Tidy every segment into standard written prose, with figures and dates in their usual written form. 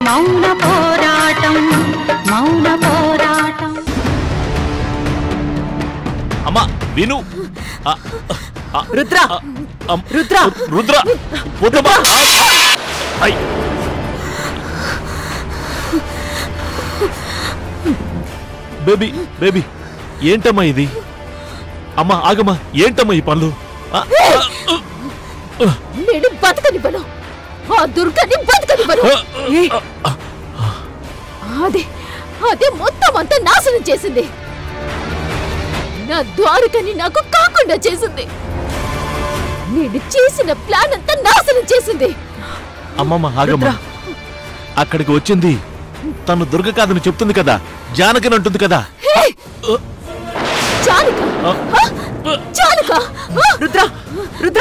మౌన పోరాటం మౌన పోరాటం. అమ్మా విను. రుద్ర రుద్ర రుద్ర బేబీ బేబీ ఏంటమ్మా ఇది? అమ్మా ఆగమ్మా, ఏంటమ్మా ఈ పనులు? నేను బతకనివ్వను, ఆ దుర్గని బతకనివ్వను. అదే మొత్తం అంతా నాశనం చేసింది. నా ద్వారకని నాకు కాకుండా చేసింది. నేను చేసిన ప్లాన్ అంతా నాశనం చేసింది. అమ్మమ్మ ఆగమ్మా, అక్కడికి వచ్చింది తను దుర్గ కాదని చెప్తుంది కదా, జానకని అంటుంది కదా. రుద్ర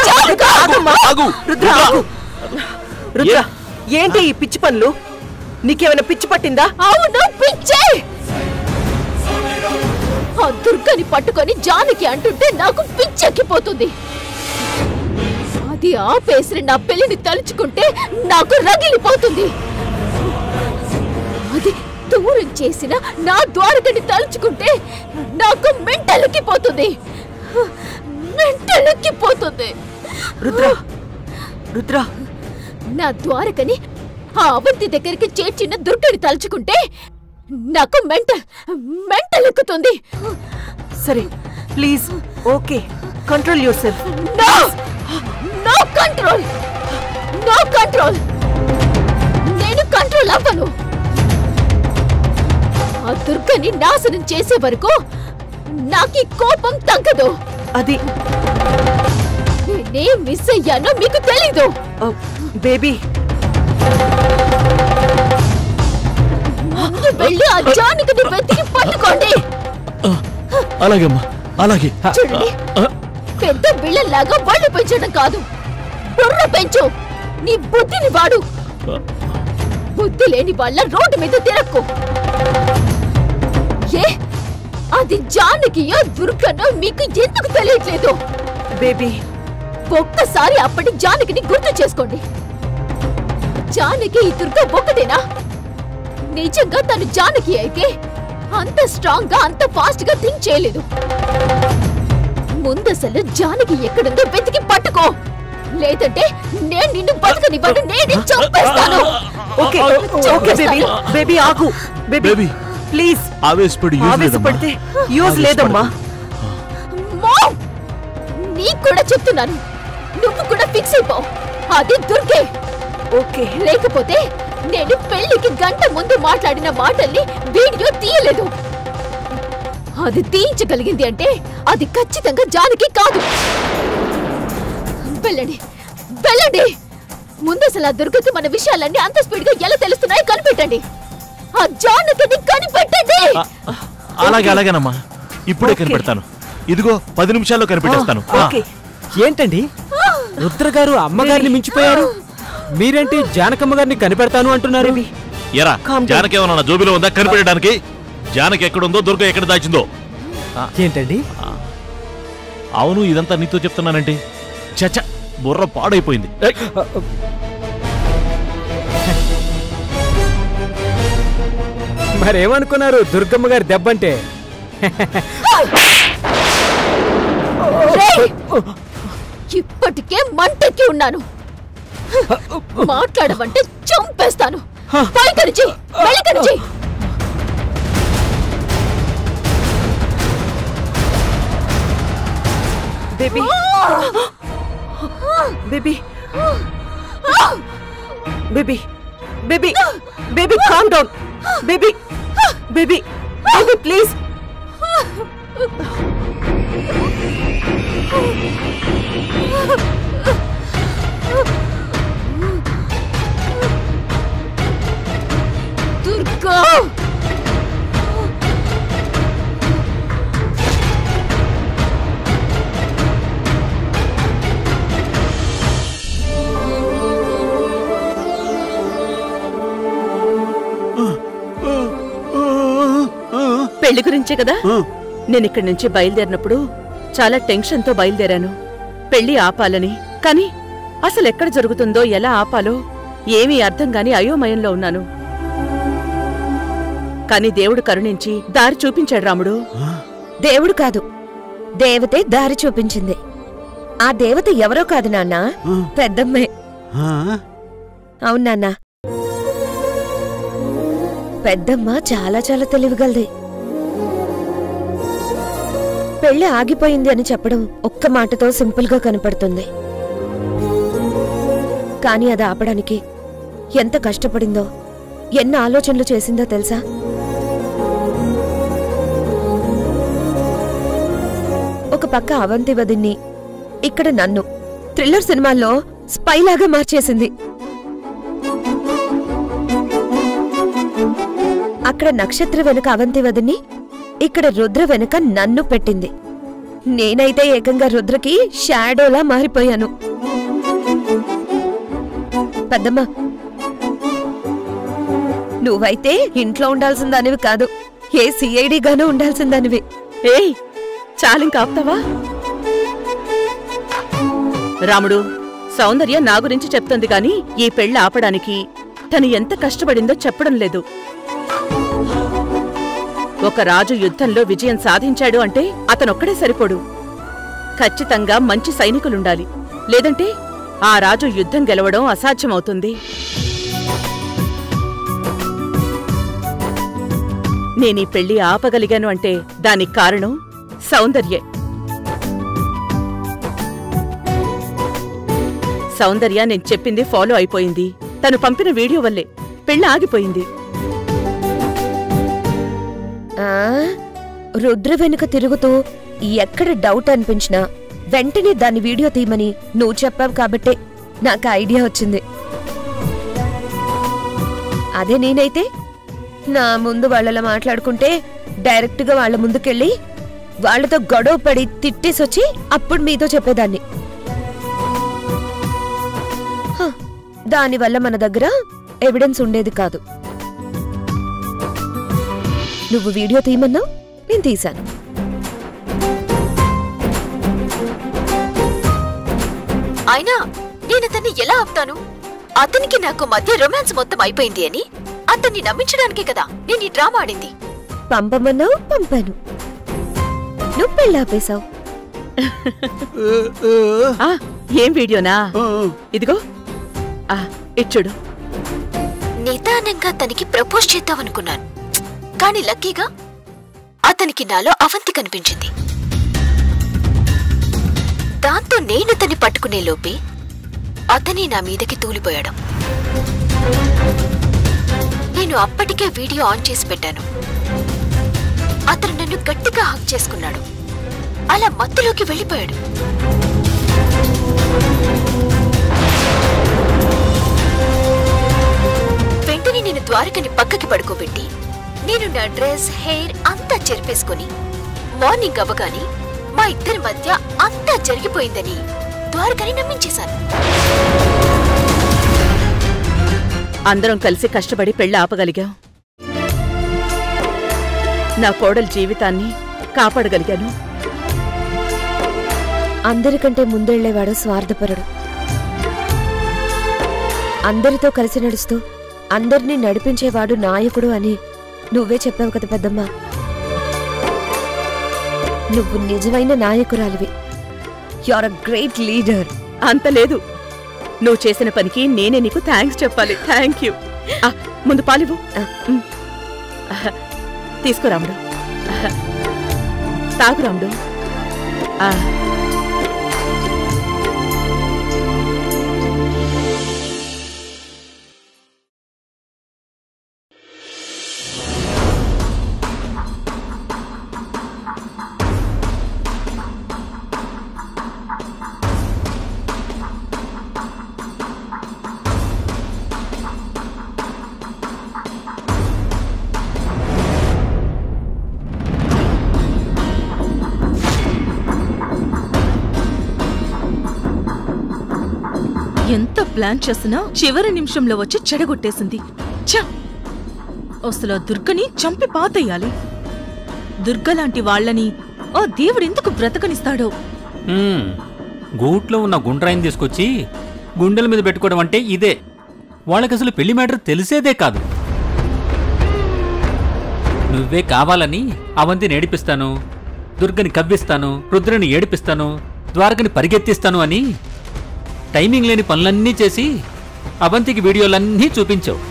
ఏంటి ఈ పిచ్చి పనులు? నీకేమైనా పిచ్చి పట్టిందా? అవును పిచ్చే. ఆ దుర్గని పట్టుకొని జానకి అంటుంటే నాకు పిచ్చెక్కిపోతుంది. అది ఆపేసి నా పెళ్లిని తలుచుకుంటే నాకు రగిలిపోతుంది. అది దూరం చేసిన నా ద్వారకని తలుచుకుంటే నాకు మెంటలెక్కిపోతుంది. రుద్ర రుద్ర నా ద్వారకని ఆ అవంతి దగ్గరికి చేర్చిన దుర్గని తలుచుకుంటే నాకు మెంటల్ ఎక్కుతుంది. సరే please, okay, control yourself. No control, no control. నేను కంట్రోల్ అవ్వను. ఆ దుర్గని నాశనం చేసే వరకు నాకు ఈ కోపం తగ్గదు. అది నేనేం మిస్ అయ్యానో మీకు తెలీదు. బేబీ వెళ్ళి ఆ జానకిని వెతికి పట్టుకోండి. అలాగేమ్మా, అలాగే. చూడండి, పెద్ద బిళ్ళలాగా బళ్ళు పెంచడం కాదు, బుర్ర పెంచు. నీ బుద్ధిని వాడు. బుద్ధి లేని వాళ్ళ రోడ్డు మీద తిరక్కు. అది జానకియో దుర్గనో మీకు ఎందుకు తెలియట్లేదు? బేబీ ఒక్కసారి అప్పటి జానకిని గుర్తు చేసుకోండి. జానకి ఈ దుర్గ ఒక్కటేనా? నిజంగా తను జానకి అయితే అంత స్ట్రాంగ్ గా అంత ఫాస్ట్ గా థింక్ చేయలేదు. ముందసలు జానకి ఎక్కడుందో వెతికి పట్టుకో, లేదంటే నేను నిన్ను బతకనివ్వను, నేనే చంపేస్తాను. ఓకే ఓకే బేబీ, బేబీ ఆగు. బేబీ ప్లీజ్, ఆవేశపడితే యూజ్ లేదమ్మా. నీకు కూడా చెప్తున్నాను, నువ్వు కూడా ఫిక్స్ అయిపో. అది దుర్గే. ఓకే, లేకపోతే నేను పెళ్లికి గంట ముందు మాట్లాడిన మాటల్ని వీడియో తీయలేదు. అది తీయించగలిగింది అంటే అది ఖచ్చితంగా జానకి కాదు. వెళ్ళండి వెళ్ళండి. ముందు అసలు ఆ దుర్గకి మన విషయాలన్నీ అంత స్పీడ్ గా ఎలా తెలుస్తున్నాయో కనిపెట్టండి. ఆ జానకిని కనిపెట్టండి. అలాగే అలాగేనమ్మా, ఇప్పుడే కనిపెడతాను. ఇదిగో 10 నిమిషాల్లో కనిపెట్టేస్తాను. ఏంటండి రుద్ర గారు అమ్మగారిని మించిపోయారు, మీరేంటి జానకమ్మ గారిని కనిపెడతాను అంటున్నారు? ఎరా జానకి ఏమన్నా జోబిలో ఉందా కనిపెట్టడానికి? జానకి ఎక్కడుందో దుర్గ ఎక్కడ దాచిందో? ఏంటండి? అవును, ఇదంతా నీతో చెప్తున్నానంటే చచ్చ బుర్ర పాడైపోయింది. మరేమనుకున్నారు దుర్గమ్మ గారి దెబ్బంటే? ఇప్పటికే మంటెక్కి ఉన్నాను. మాట్లాడవంటే చంపేస్తాను. బయటనిచ్చి వెళ్ళకనిచ్చి. Baby baby baby baby baby calm down. Baby baby baby please. Durga, పెళ్లి గురించే కదా నేను ఇక్కడి నుంచి బయలుదేరినప్పుడు చాలా టెన్షన్తో బయలుదేరాను, పెళ్లి ఆపాలని. కానీ అసలు ఎక్కడ జరుగుతుందో ఎలా ఆపాలో ఏమీ అర్థం కాని అయోమయంలో ఉన్నాను. కాని దేవుడు కరుణించి దారి చూపించాడు రాముడు. దేవుడు కాదు, దేవతే దారి చూపించింది. ఆ దేవత ఎవరో కాదు నాన్నా, పెద్దమ్మే. అవును నాన్నా, పెద్దమ్మ చాలా చాలా తెలివిగలది. పెళ్లి ఆగిపోయింది అని చెప్పడం ఒక్క మాటతో సింపుల్ గా కనపడుతుంది, కాని అది ఆపడానికి ఎంత కష్టపడిందో, ఎన్ని ఆలోచనలు చేసిందో తెలుసా? ఒక పక్క అవంతి వదిన్ని, ఇక్కడ నన్ను థ్రిల్లర్ సినిమాల్లో స్పైలాగా మార్చేసింది. అక్కడ నక్షత్ర వెనుక అవంతి వదిన్ని, ఇక్కడ రుద్ర వెనుక నన్ను పెట్టింది. నేనైతే ఏకంగా రుద్రకి షాడోలా మారిపోయాను. పెద్దమ్మ, నువ్వైతే ఇంట్లో ఉండాల్సిందానివి కాదు, ఏ సిఐడిగానూ ఉండాల్సిందానివి. ఏయ్, చాలింక ఆపుతావా? రాముడు, సౌందర్య నా గురించి చెప్తుంది గాని ఈ పెళ్లి ఆపడానికి తను ఎంత కష్టపడిందో చెప్పడం లేదు. ఒక రాజు యుద్ధంలో విజయం సాధించాడు అంటే అతనొక్కడే సరిపోడు. ఖచ్చితంగా మంచి సైనికులుండాలి, లేదంటే ఆ రాజు యుద్ధం గెలవడం అసాధ్యమవుతుంది. నేనీ పెళ్లి ఆపగలిగాను అంటే దానికి కారణం సౌందర్యే. సౌందర్య నేను చెప్పింది ఫాలో అయిపోయింది. తను పంపిన వీడియో వల్లే పెళ్లి ఆగిపోయింది. రుద్ర వెనుక తిరుగుతూ ఎక్కడ డౌట్ అనిపించినా వెంటనే దాని వీడియో తీయమని నువ్వు చెప్పావు కాబట్టే నాకు ఐడియా వచ్చింది. అదే నేనైతే నా ముందు వాళ్ళలా మాట్లాడుకుంటే డైరెక్ట్ గా వాళ్ళ ముందుకెళ్ళి వాళ్లతో గొడవ పడి తిట్టేసొచ్చి అప్పుడు మీతో చెప్పేదాన్ని. దానివల్ల మన దగ్గర ఎవిడెన్స్ ఉండేది కాదు. నువ్వు వీడియో తీయమన్నావు, నేను తీశాను. అయినా నేనతన్ని ఎలా ఆపుతాను? అతనికి నాకు మధ్య రొమాన్స్ మొత్తం అయిపోయింది అని అతన్ని నమ్మించడానికే కదా నేను ఈ డ్రామా ఆడింది. పంపమన్నావు, పంపాను. నువ్వు పెళ్ళాపేశావు. ఏం వీడియోనా? ఇదిగో ఇచ్చుడు. నిదానంగా తనకి ప్రపోజ్ చేద్దామనుకున్నాను, కాని లక్కీగా అతనికి నాలో అవంతి కనిపించింది. దాంతో నేను తన్ని పట్టుకునే లోపే అతని నా మీదకి తూలిపోయాడు. నేను అప్పటికే వీడియో ఆన్ చేసి పెట్టాను. అతను నన్ను గట్టిగా హక్ చేసుకున్నాడు. అలా మత్తులోకి వెళ్ళిపోయాడు. వెంటనే నేను ద్వారకని పక్కకి పడుకోబెట్టి నేను నా డ్రెస్, హెయిర్ అంతా చెరిపేసుకుని మార్నింగ్ అవ్వగానే మా ఇద్దరి మధ్య అంతా జరిగిపోయిందని ద్వారకని నమ్మించేశాను. అందరం కలిసి కష్టపడి పెళ్లి ఆపగలిగాం. నా కోడలి జీవితాన్ని కాపాడగలిగాను. అందరికంటే ముందెళ్లేవాడు స్వార్థపరుడు. అందరితో కలిసి నడుస్తూ అందర్నీ నడిపించేవాడు నాయకుడు అని నువ్వే చెప్పావు కదా పెద్దమ్మా. నువ్వు నిజమైన నాయకురాలివి. You are a great leader. అంత లేదు, నువ్వు చేసిన పనికి నేనే నీకు థ్యాంక్స్ చెప్పాలి. Thank you. ముందు పాలివు. తీసుకో రాముడు, తాగు రాముడు. ఎంత ప్లాన్ చేసినా చివరి నిమిషంలో వచ్చి చెడగొట్టేసింది. అసలు దుర్గని చంపి పాతేయాలి. దుర్గలాంటి వాళ్లని ఆ దేవుడెందుకు బ్రతకనిస్తాడో. గూట్లో ఉన్న గుండ్రాయిని తీసుకొచ్చి గుండెల మీద పెట్టుకోవడం అంటే ఇదే. వాళ్ళకి అసలు పెళ్లి మ్యాటర్ తెలిసేదే కాదు. నువ్వే కావాలని అవంతిని ఏడిపిస్తాను, దుర్గని కవ్విస్తాను, రుద్రని ఏడిపిస్తాను, ద్వారకని పరిగెత్తిస్తాను అని టైమింగ్ లేని పనులన్నీ చేసి అవంతికి వీడియోలన్నీ చూపించావు.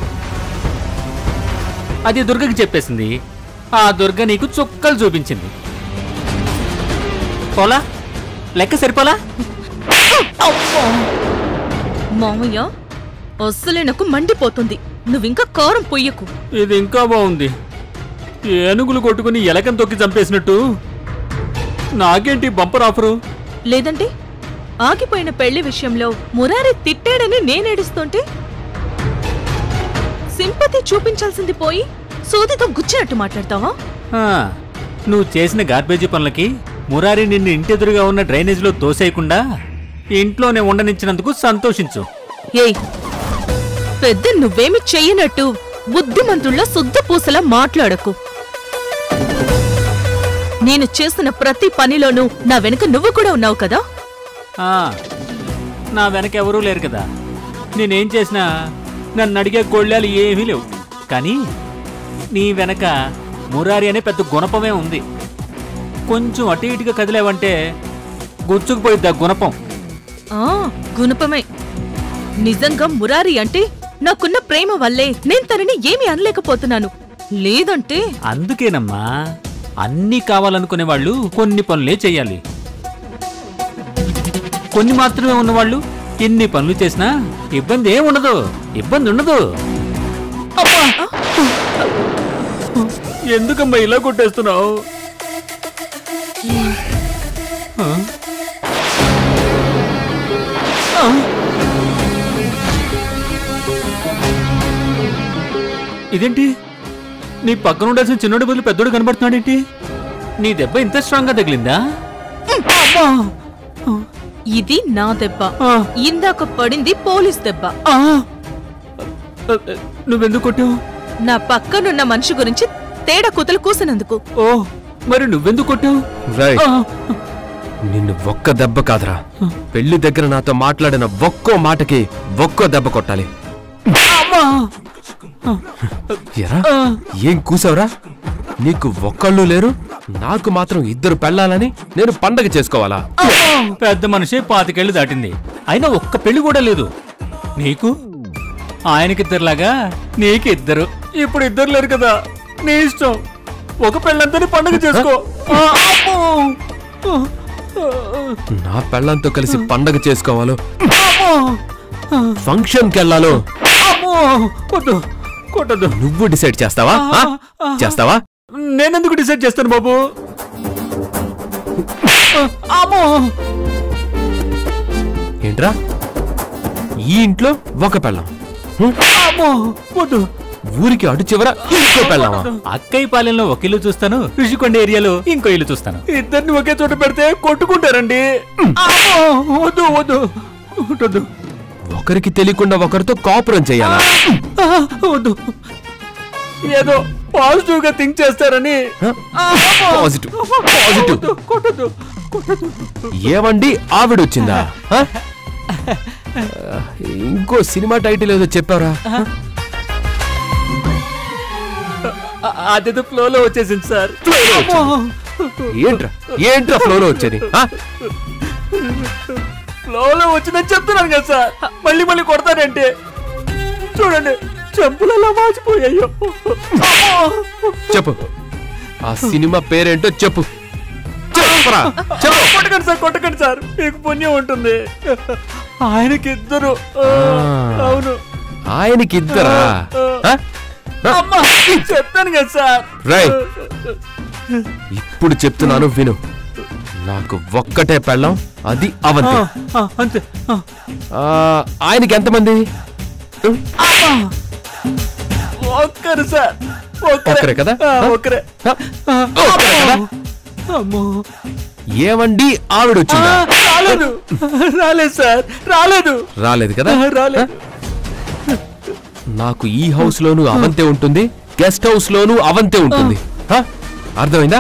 అది దుర్గకి చెప్పేసింది. ఆ దుర్గ నీకు చుక్కలు చూపించింది. పోలా? లెక్క సరిపోలా? మామయ్య అస్సలే నాకు మండిపోతుంది. నువ్వింకా కారం పొయ్యకు. ఇది ఇంకా బాగుంది. ఏనుగులు కొట్టుకుని ఎలకం తొక్కి చంపేసినట్టు నాకేంటి బంపర్ ఆఫరు? లేదంటే ఆగిపోయిన పెళ్లి విషయంలో మురారి తిట్టాడని నేనేడుస్తుంటే సింపతి చూపించాల్సింది పోయి సోదితో గుచ్చినట్టు మాట్లాడతావా? నువ్వు చేసిన గార్బేజీ పనులకి మురారి నిన్ను ఇంటెదురుగా ఉన్న డ్రైనేజ్లో తోసేయకుండా ఇంట్లోనే ఉండనిచ్చినందుకు సంతోషించు. ఏయ్, పెద్ద నువ్వేమి చెయ్యనట్టు బుద్ధిమంతుళ్ళ శుద్ధ పూసలా మాట్లాడకు. నేను చేస్తున్న ప్రతి పనిలోనూ నా వెనుక నువ్వు కూడా ఉన్నావు కదా. నా వెనక ఎవరూ లేరు కదా. నేనేం చేసినా నన్ను అడిగే గొళ్ళాలు ఏమీ లేవు. కానీ నీ వెనక మురారి అనే పెద్ద గుణపమే ఉంది. కొంచెం అటు ఇటుగా కదిలేవంటే గుచ్చుకుపోయిద్దా గుణపం. గుణపమే. నిజంగా మురారి అంటే నాకున్న ప్రేమ వల్లే నేను తనని ఏమీ అనలేకపోతున్నాను. లేదంటే అందుకేనమ్మా అన్నీ కావాలనుకునే వాళ్ళు కొన్ని పనులే చెయ్యాలి. కొన్ని మాత్రమే ఉన్నవాళ్ళు ఎన్ని పనులు చేసినా ఇబ్బంది ఏం ఉండదు. ఇబ్బంది ఉండదు. ఎందుకమ్మా ఇలా కొట్టేస్తున్నావు? ఇదేంటి? నీ పక్కన ఉండాల్సిన చిన్నోడి బదులు పెద్దోడు కనబడుతున్నాడేంటి? నీ దెబ్బ ఇంత స్ట్రాంగ్ గా తగిలిందా? ఇది నా దెబ్బ. ఇందాక పడింది పోలీస్ దెబ్బ. నువ్వెందుకు కొట్టావు? నా పక్కనున్న మనిషి గురించి తేడా కూతలు కూసినందుకు. ఓ, మరి నువ్వెందుకు కొట్టావు? నిన్ను ఒక్క దెబ్బ కాదురా, పెళ్లి దగ్గర నాతో మాట్లాడిన ఒక్కో మాటకి ఒక్కో దెబ్బ కొట్టాలి. ఎరా, ఏం కూసావురా? నీకు ఒక్కళ్ళు లేరు, నాకు మాత్రం ఇద్దరు పెళ్ళాలని నేను పండగ చేసుకోవాలా? పెద్ద మనిషి 25 ఏళ్ళు దాటింది, అయినా ఒక్క పెళ్లి కూడా లేదు. నీకు ఆయనకిద్దరులాగా నీకిద్దరు. ఇప్పుడు ఇద్దరు లేరు కదా, నీ ఇష్టం. ఒక పెళ్ళంతని పండగ చేసుకో. నా పెళ్ళంతో కలిసి పండగ చేసుకోవాలో, ఫంక్షన్కి వెళ్ళాలో కొట్టదు. నువ్వు డిసైడ్ చేస్తావా? చేస్తావా? నేనెందుకు డిసైడ్ చేస్తాను బాబు? ఏంట్రా, ఈ ఇంట్లో ఒక పెళ్ళం, ఊరికి అటు చివర ఇంకో పెళ్ళామా? అక్కయ్య పాలెంలో ఒక ఇల్లు చూస్తాను, ఋషికొండ ఏరియాలో ఇంకో ఇల్లు చూస్తాను. ఇద్దరిని ఒకే చోట పెడితే కొట్టుకుంటారండి. వద్దు వద్దు వద్దు. ఒకరికి తెలియకుండా ఒకరితో కాపురం చేయాలా? వద్దు. ఏదో పాజిటివ్ గా థింక్ చేస్తారని. Positive positive. కొట్టదు. ఏమండి ఆవిడొచ్చిందా? ఇంకో సినిమా టైటిల్ ఏదో చెప్పారా? అదేదో ఫ్లోలో వచ్చేసింది సార్. ఏంట్రా ఫ్లోలో వచ్చేది? ఫ్లోలో వచ్చిందని చెప్తున్నాను కదా సార్. మళ్ళీ మళ్ళీ కొడతానంటే చూడండి, చెంపులలో వాచిపోయాయో. చెప్పు, ఆ సినిమా పేరేంటో చెప్పు. కొట్టకండి సార్, కొట్టకండి సార్, మీకు పుణ్యం ఉంటుంది. ఆయనకిద్దరు. అవును, ఆయనకిద్దరా? చెప్తాను కదా సార్. రైట్, ఇప్పుడు చెప్తున్నాను విను. నాకు ఒక్కటే పెళ్ళం, అది అవంతి. అంతే. ఆయనకి ఎంతమంది? ఒక్కరు సార్. ఒక్కరే కదా? ఒక్కరే. ఏమండి ఆవిడొచ్చిందా? రాలేదు సార్, రాలేదు కదా? రాలేదు. నాకు ఈ హౌస్ లోను అవంతే ఉంటుంది, గెస్ట్ హౌస్ లోను అవంతే ఉంటుంది. అర్థమైందా?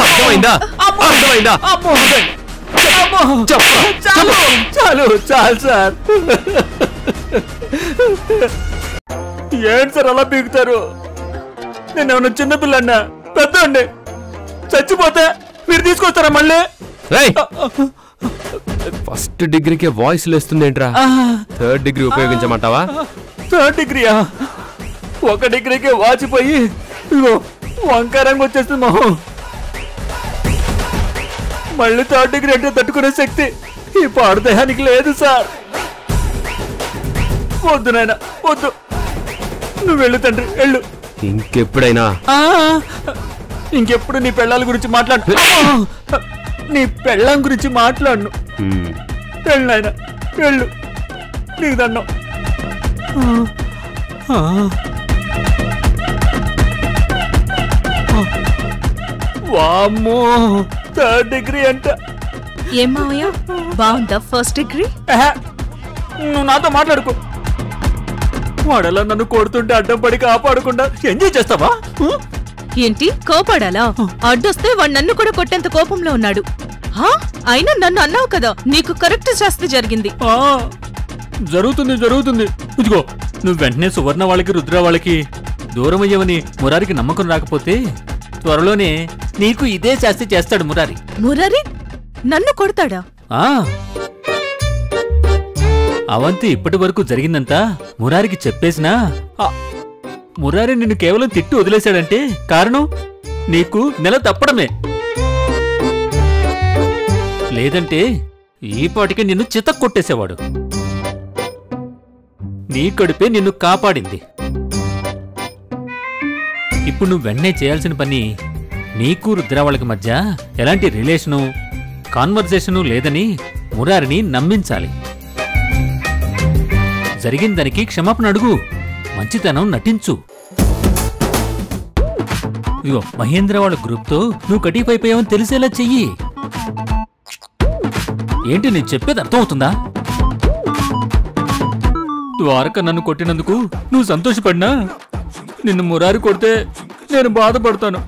అర్థమైందా? అర్థమైందా? చాలు సార్. ఏంటి సార్ అలా పీకుతారు? నేనేమన్నా చిన్నపిల్లన్నా పెద్దండి చచ్చిపోతే మీరు తీసుకొస్తారా మళ్ళీ? ఫస్ట్ డిగ్రీకే వాయిస్ లేస్తుందేంట్రా? థర్డ్ డిగ్రీ ఉపయోగించమంటావా? థర్డ్ డిగ్రీయా? ఒక డిగ్రీకే వాచిపోయి ఇగో వంకారంగా వచ్చేస్తుంది మొహం. మళ్ళీ థర్డ్ డిగ్రీ అంటే తట్టుకునే శక్తి ఈ పాడు దేహానికి లేదు సార్. వద్దు నాయన వద్దు, నువ్వు వెళ్ళు తండ్రి వెళ్ళు. ఇంకెప్పుడైనా ఇంకెప్పుడు నీ పెళ్ళాల గురించి మాట్లాడు. నీ పెళ్ళాం గురించి మాట్లాడను. వెళ్ళు నాయన వెళ్ళు, నీకు దండం. వామ్మో థర్డ్ డిగ్రీ అంట. ఏం మావయ్య బాగుందా ఫస్ట్ డిగ్రీ? నువ్వు నాతో మాట్లాడుకో. వాడలా నన్ను కొడుతుంటే అడ్డం పడి కాపాడకుండా ఎంజాయ్ చేస్తావా? ఏంటి కోపాడాలా? అడ్డొస్తే వాడు నన్ను కూడా కొట్టేంత కోపంలో ఉన్నాడు. అయినా నన్ను అన్నావు కదా, నీకు కరెక్ట్ శాస్తి జరిగింది. జరుగుతుంది జరుగుతుంది. ఇదిగో నువ్వు వెంటనే సువర్ణ వాళ్ళకి రుద్ర వాళ్ళకి దూరం అయ్యవని మురారికి నమ్మకం రాకపోతే త్వరలోనే నీకు ఇదే శాస్తి చేస్తాడు మురారి. మురారి నన్ను కొడతాడా? అవంతి ఇప్పటి వరకు జరిగిందంతా మురారికి చెప్పేసినా మురారి నిన్ను కేవలం తిట్టు వదిలేశాడంటే కారణం నీకు నెల తప్పడమే. లేదంటే ఈ పాటికి నిన్ను చితక్ కొట్టేసేవాడు. నీ కడుపే నిన్ను కాపాడింది. ఇప్పుడు నువ్వు వెంటనే చేయాల్సిన పని నీకు రుద్రావాళ్ళకి మధ్య ఎలాంటి రిలేషను కాన్వర్జేషను లేదని మురారిని నమ్మించాలి. జరిగిన దానికి క్షమాపణ అడుగు, మంచితనం నటించు. ఇగో మహేంద్ర వాళ్ళ గ్రూప్తో నువ్వు కటిపైపోయావని తెలిసేలా చెయ్యి. ఏంటి నేను చెప్పేది అర్థమవుతుందా? ద్వారక నన్ను కొట్టినందుకు నువ్వు సంతోషపడినా నిన్ను మురారి కొడితే నేను బాధపడతాను.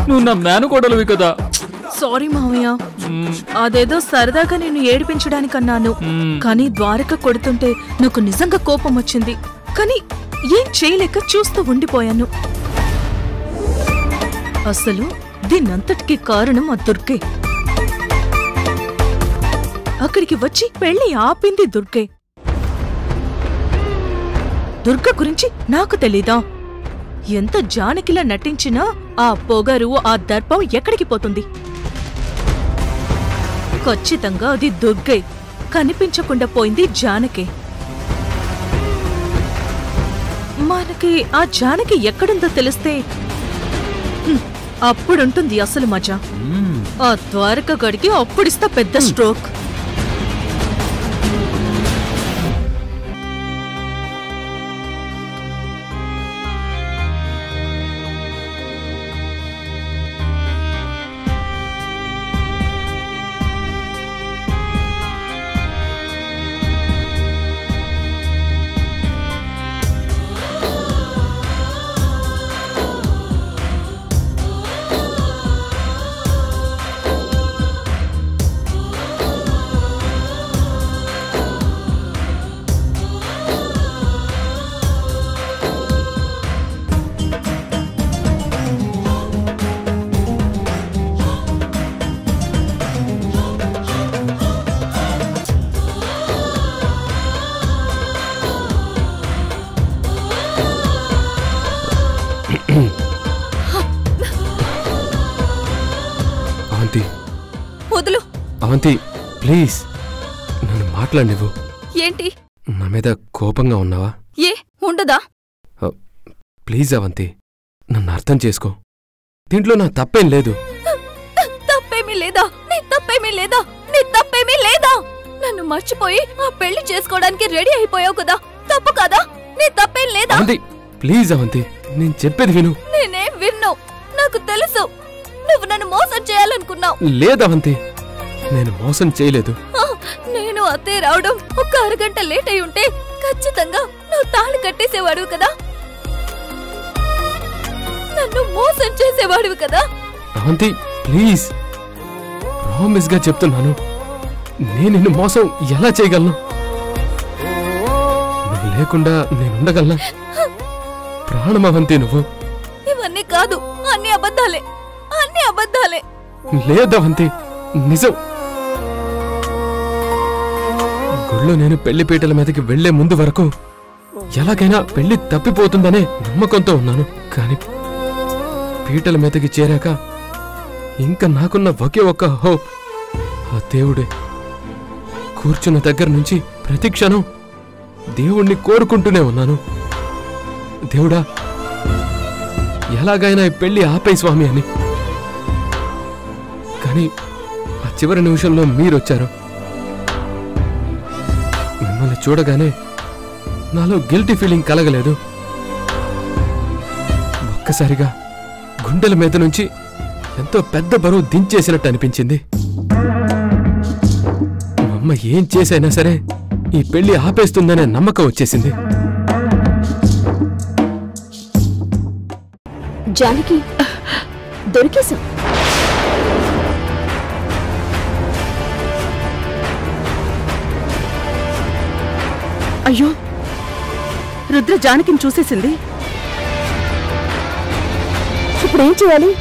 నువ్వు నా మేనకోడలివి కదా. సారీ మావయ్య, అదేదో సరదాగా నేను ఏడిపించడానికన్నాను. కానీ ద్వారక కొడుతుంటే నాకు నిజంగా కోపం వచ్చింది. కానీ ఏం చేయలేక చూస్తూ ఉండిపోయాను. అసలు దీన్నంతటికీ కారణం ఆ దుర్గే. అక్కడికి వచ్చి పెళ్లి ఆపింది దుర్గే. దుర్గ గురించి నాకు తెలీదా? ఎంత జానకిలా నటించినా ఆ పొగరు ఆ దర్పం ఎక్కడికి పోతుంది? ఖచ్చితంగా అది దుర్గే. కనిపించకుండా పోయింది జానకే. మనకి ఆ జానకి ఎక్కడుందో తెలిస్తే అప్పుడుంటుంది అసలు మజా. ఆ ద్వారక గడికి అప్పుడిస్తా పెద్ద స్ట్రోక్. వదులు అవంతి, ప్లీజ్ నన్ను మాట్లాడినివ్వు. ఏంటి నా మీద కోపంగా ఉన్నావా? ఏ ఉండదా? ప్లీజ్ అవంతి, నన్ను అర్థం చేసుకో. దీంట్లో నా తప్పేం లేదు. తప్పేమీ లేదా? నీ తప్పేమీ లేదా? నీ తప్పేమీ లేదా? నన్ను మర్చిపోయి ఆ పెళ్లి చేసుకోవడానికి రెడీ అయిపోయావు కదా, తప్పు కదా? నీ తప్పేం లేదా? అవంతి ప్లీజ్ అవంతి, నేను చెప్పేది విను. నేనేం విన్ను, నాకు తెలుసు. నువ్వు నన్ను మోసం చేయాలనుకున్నావు. లేదవంతి, నేను మోసం చేయలేదు. నేను అత్తే రావడం ఒక అరగంట లేట్ అయి ఉంటే ఖచ్చితంగా నువ్వు తాళి కట్టేసేవాడివి కదా, నన్ను మోసం చేసేవాడివి కదా. అవంతి ప్లీజ్, ప్రామిస్ గా చెప్తున్నాను, నేను నిన్ను మోసం ఎలా చేయగలను? నువ్వు లేకుండా నేను ఉండగలనా? ప్రాణం అవంతి నువ్వు. ఇవన్నీ కాదు, అన్ని అబద్ధాలే, అన్ని అబద్ధాలే. లేదవంతి, నిజం. గుళ్ళో నేను పెళ్లిపీటల మీదకి వెళ్లే ముందు వరకు ఎలాగైనా పెళ్లి తప్పిపోతుందనే నమ్మకంతో ఉన్నాను. కాని పీటల మీదకి చేరాక ఇంకా నాకున్న ఒకే ఒక్క హోప్ ఆ దేవుడే. కూర్చున్న దగ్గర నుంచి ప్రతి క్షణం దేవుణ్ణి కోరుకుంటూనే ఉన్నాను. దేవుడా, ఎలాగైనా ఈ పెళ్లి ఆపే స్వామి అని. కానీ ఆ చివరి నిమిషంలో మీరొచ్చారు. మిమ్మల్ని చూడగానే నాలో గిల్టీ ఫీలింగ్ కలగలేదు. ఒక్కసారిగా గుండెల మీద నుంచి ఎంతో పెద్ద బరువు దించేసినట్టు అనిపించింది. మా అమ్మ ఏం చేసైనా సరే ఈ పెళ్లి ఆపేస్తుందనే నమ్మకం వచ్చేసింది. జానకి, దొరికేశాం. అయ్యో, రుద్ర జానకిని చూసేసింది. ఇప్పుడేం చేయాలి?